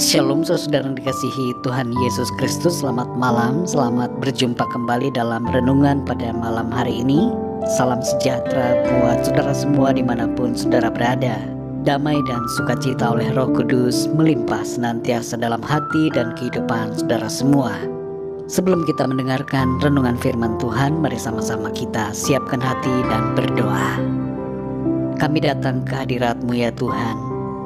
Shalom saudara yang dikasihi Tuhan Yesus Kristus. Selamat malam, selamat berjumpa kembali dalam renungan pada malam hari ini. Salam sejahtera buat saudara semua dimanapun saudara berada. Damai dan sukacita oleh Roh Kudus melimpah senantiasa dalam hati dan kehidupan saudara semua. Sebelum kita mendengarkan renungan firman Tuhan, mari sama-sama kita siapkan hati dan berdoa. Kami datang ke hadirat-Mu ya Tuhan,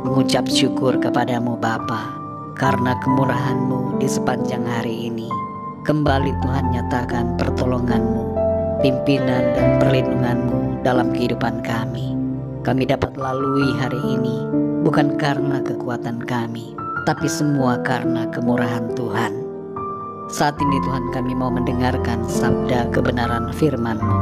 mengucap syukur kepadamu Bapa, karena kemurahan-Mu di sepanjang hari ini. Kembali Tuhan nyatakan pertolongan-Mu, pimpinan dan perlindungan-Mu dalam kehidupan kami. Kami dapat lalui hari ini bukan karena kekuatan kami, tapi semua karena kemurahan Tuhan. Saat ini Tuhan, kami mau mendengarkan sabda kebenaran firman-Mu.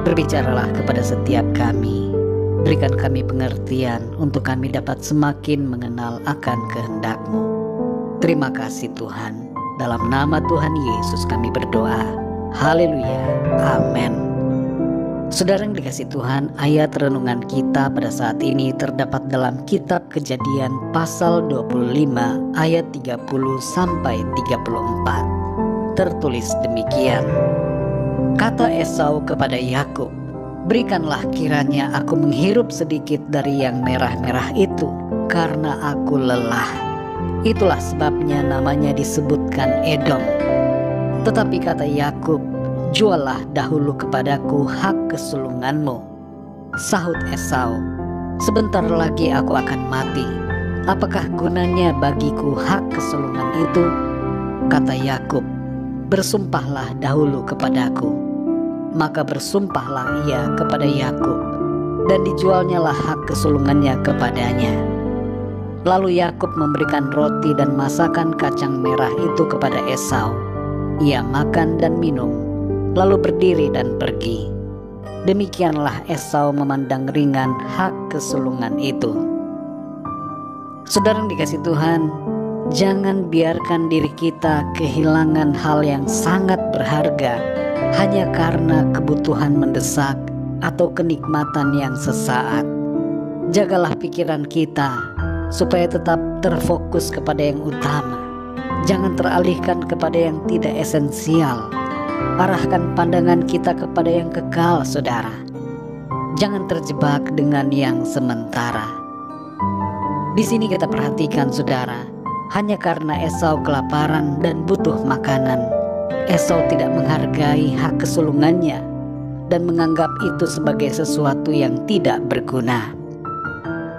Berbicaralah kepada setiap kami. Berikan kami pengertian untuk kami dapat semakin mengenal akan kehendak-Mu. Terima kasih Tuhan. Dalam nama Tuhan Yesus kami berdoa. Haleluya. Amin. Saudara yang dikasihi Tuhan, ayat renungan kita pada saat ini terdapat dalam kitab Kejadian pasal 25 ayat 30 sampai 34. Tertulis demikian. Kata Esau kepada Yakub, "Berikanlah kiranya aku menghirup sedikit dari yang merah-merah itu, karena aku lelah." Itulah sebabnya namanya disebutkan Edom. Tetapi kata Yakub, "Juallah dahulu kepadaku hak kesulunganmu." Sahut Esau, "Sebentar lagi aku akan mati. Apakah gunanya bagiku hak kesulungan itu?" Kata Yakub, "Bersumpahlah dahulu kepadaku." Maka bersumpahlah ia kepada Yakub, dan dijualnyalah hak kesulungannya kepadanya. Lalu Yakub memberikan roti dan masakan kacang merah itu kepada Esau. Ia makan dan minum, lalu berdiri dan pergi. Demikianlah Esau memandang ringan hak kesulungan itu. Saudara yang dikasihi Tuhan, jangan biarkan diri kita kehilangan hal yang sangat berharga hanya karena kebutuhan mendesak atau kenikmatan yang sesaat. Jagalah pikiran kita supaya tetap terfokus kepada yang utama. Jangan teralihkan kepada yang tidak esensial. Arahkan pandangan kita kepada yang kekal, saudara. Jangan terjebak dengan yang sementara. Di sini kita perhatikan, saudara, hanya karena Esau kelaparan dan butuh makanan, Esau tidak menghargai hak kesulungannya dan menganggap itu sebagai sesuatu yang tidak berguna.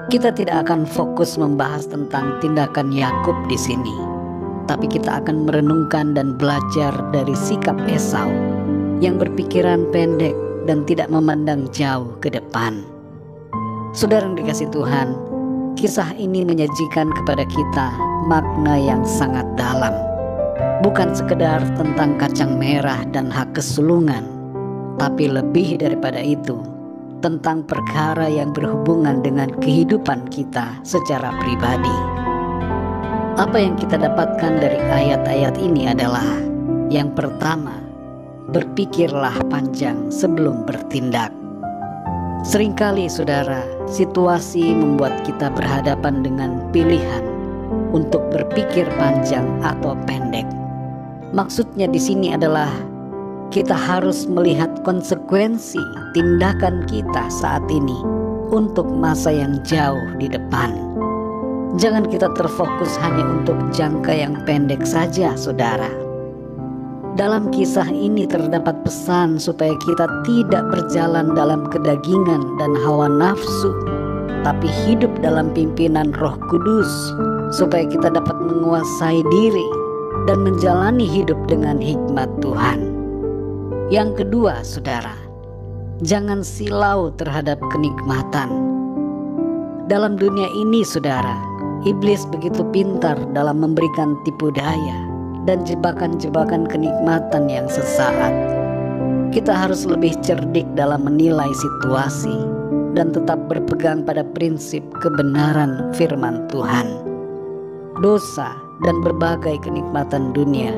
Kita tidak akan fokus membahas tentang tindakan Yakub di sini, tapi kita akan merenungkan dan belajar dari sikap Esau yang berpikiran pendek dan tidak memandang jauh ke depan. Saudara yang dikasihi Tuhan, kisah ini menyajikan kepada kita makna yang sangat dalam. Bukan sekedar tentang kacang merah dan hak kesulungan, tapi lebih daripada itu, tentang perkara yang berhubungan dengan kehidupan kita secara pribadi. Apa yang kita dapatkan dari ayat-ayat ini adalah, yang pertama, berpikirlah panjang sebelum bertindak. Seringkali saudara, situasi membuat kita berhadapan dengan pilihan untuk berpikir panjang atau pendek. Maksudnya di sini adalah kita harus melihat konsekuensi tindakan kita saat ini untuk masa yang jauh di depan. Jangan kita terfokus hanya untuk jangka yang pendek saja, saudara. Dalam kisah ini terdapat pesan supaya kita tidak berjalan dalam kedagingan dan hawa nafsu, tapi hidup dalam pimpinan Roh Kudus, supaya kita dapat menguasai diri dan menjalani hidup dengan hikmat Tuhan. Yang kedua, saudara, jangan silau terhadap kenikmatan. Dalam dunia ini, saudara, iblis begitu pintar dalam memberikan tipu daya dan jebakan-jebakan kenikmatan yang sesaat. Kita harus lebih cerdik dalam menilai situasi dan tetap berpegang pada prinsip kebenaran firman Tuhan. Dosa dan berbagai kenikmatan dunia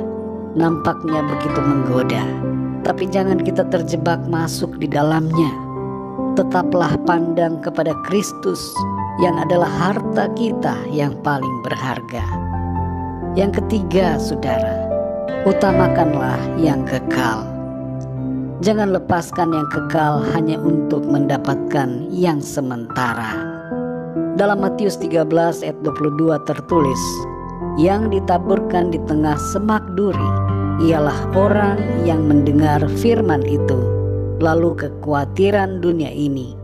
nampaknya begitu menggoda, tapi jangan kita terjebak masuk di dalamnya. Tetaplah pandang kepada Kristus yang adalah harta kita yang paling berharga. Yang ketiga, saudara, utamakanlah yang kekal. Jangan lepaskan yang kekal hanya untuk mendapatkan yang sementara. Dalam Matius 13 ayat 22 tertulis, yang ditaburkan di tengah semak duri ialah orang yang mendengar firman itu, lalu kekhawatiran dunia ini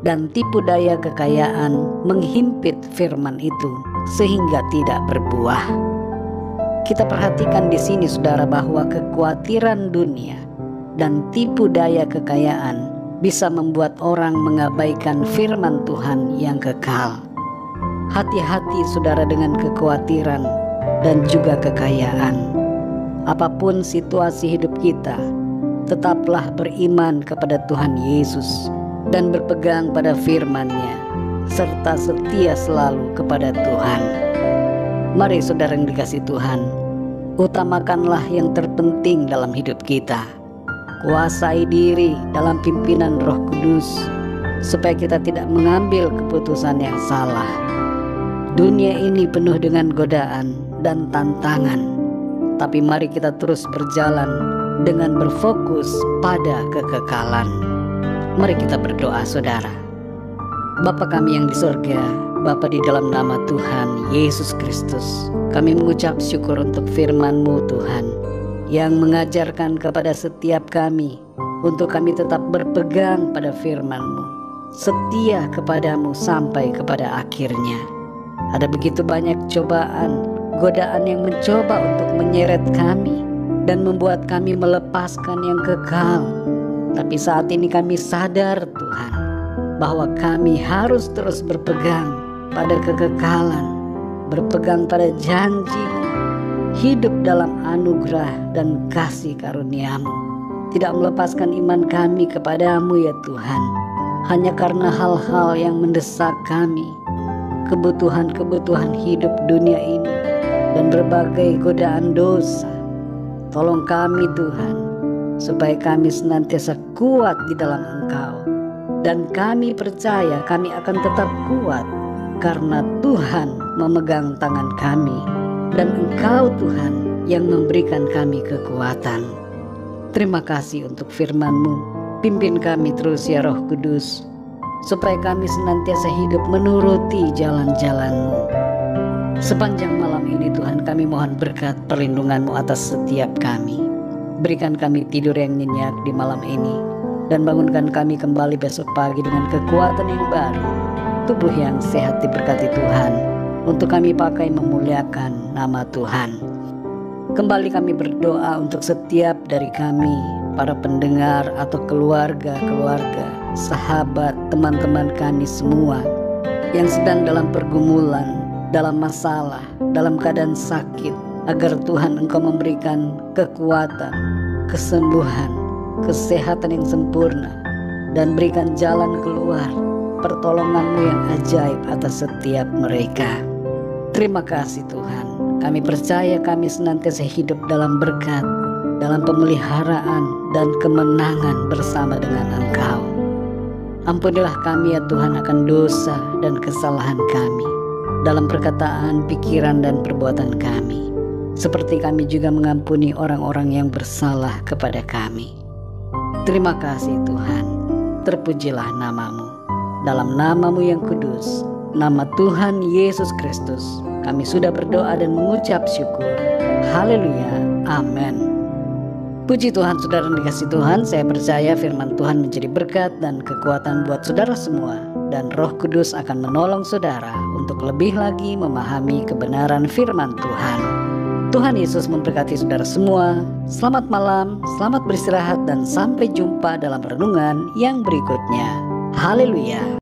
dan tipu daya kekayaan menghimpit firman itu sehingga tidak berbuah. Kita perhatikan di sini, saudara, bahwa kekhawatiran dunia dan tipu daya kekayaan bisa membuat orang mengabaikan firman Tuhan yang kekal. Hati-hati, saudara, dengan kekhawatiran dan juga kekayaan. Apapun situasi hidup kita, tetaplah beriman kepada Tuhan Yesus dan berpegang pada firman-Nya, serta setia selalu kepada Tuhan. Mari, saudara yang dikasihi Tuhan, utamakanlah yang terpenting dalam hidup kita. Kuasai diri dalam pimpinan Roh Kudus, supaya kita tidak mengambil keputusan yang salah. Dunia ini penuh dengan godaan dan tantangan, tapi mari kita terus berjalan dengan berfokus pada kekekalan. Mari kita berdoa, saudara. Bapa kami yang di surga, Bapa, di dalam nama Tuhan Yesus Kristus, kami mengucap syukur untuk firman-Mu, Tuhan, yang mengajarkan kepada setiap kami untuk kami tetap berpegang pada firman-Mu, setia kepadamu sampai kepada akhirnya. Ada begitu banyak cobaan, godaan yang mencoba untuk menyeret kami dan membuat kami melepaskan yang kekal. Tapi saat ini kami sadar, Tuhan, bahwa kami harus terus berpegang pada kekekalan, berpegang pada janji-Mu, hidup dalam anugerah dan kasih karunia-Mu, tidak melepaskan iman kami kepadamu ya Tuhan, hanya karena hal-hal yang mendesak kami, kebutuhan-kebutuhan hidup dunia ini, dan berbagai godaan dosa. Tolong kami Tuhan, supaya kami senantiasa kuat di dalam Engkau, dan kami percaya kami akan tetap kuat, karena Tuhan memegang tangan kami, dan Engkau Tuhan yang memberikan kami kekuatan. Terima kasih untuk firman-Mu. Pimpin kami terus ya Roh Kudus, supaya kami senantiasa hidup menuruti jalan-jalan-Mu. Sepanjang malam ini Tuhan, kami mohon berkat perlindungan-Mu atas setiap kami. Berikan kami tidur yang nyenyak di malam ini, dan bangunkan kami kembali besok pagi dengan kekuatan yang baru, tubuh yang sehat diberkati Tuhan, untuk kami pakai memuliakan nama Tuhan. Kembali kami berdoa untuk setiap dari kami, para pendengar atau keluarga, sahabat, teman-teman kami semua yang sedang dalam pergumulan, dalam masalah, dalam keadaan sakit, agar Tuhan Engkau memberikan kekuatan, kesembuhan, kesehatan yang sempurna, dan berikan jalan keluar, pertolongan-Mu yang ajaib atas setiap mereka. Terima kasih Tuhan. Kami percaya kami senantiasa hidup dalam berkat, dalam pemeliharaan dan kemenangan bersama dengan Engkau. Ampunilah kami ya Tuhan akan dosa dan kesalahan kami dalam perkataan, pikiran, dan perbuatan kami, seperti kami juga mengampuni orang-orang yang bersalah kepada kami. Terima kasih Tuhan. Terpujilah nama-Mu. Dalam nama-Mu yang kudus, nama Tuhan Yesus Kristus, kami sudah berdoa dan mengucap syukur. Haleluya. Amin. Puji Tuhan, saudara yang dikasihi Tuhan. Saya percaya firman Tuhan menjadi berkat dan kekuatan buat saudara semua, dan Roh Kudus akan menolong saudara untuk lebih lagi memahami kebenaran firman Tuhan. Tuhan Yesus memberkati saudara semua. Selamat malam, selamat beristirahat, dan sampai jumpa dalam renungan yang berikutnya. Haleluya.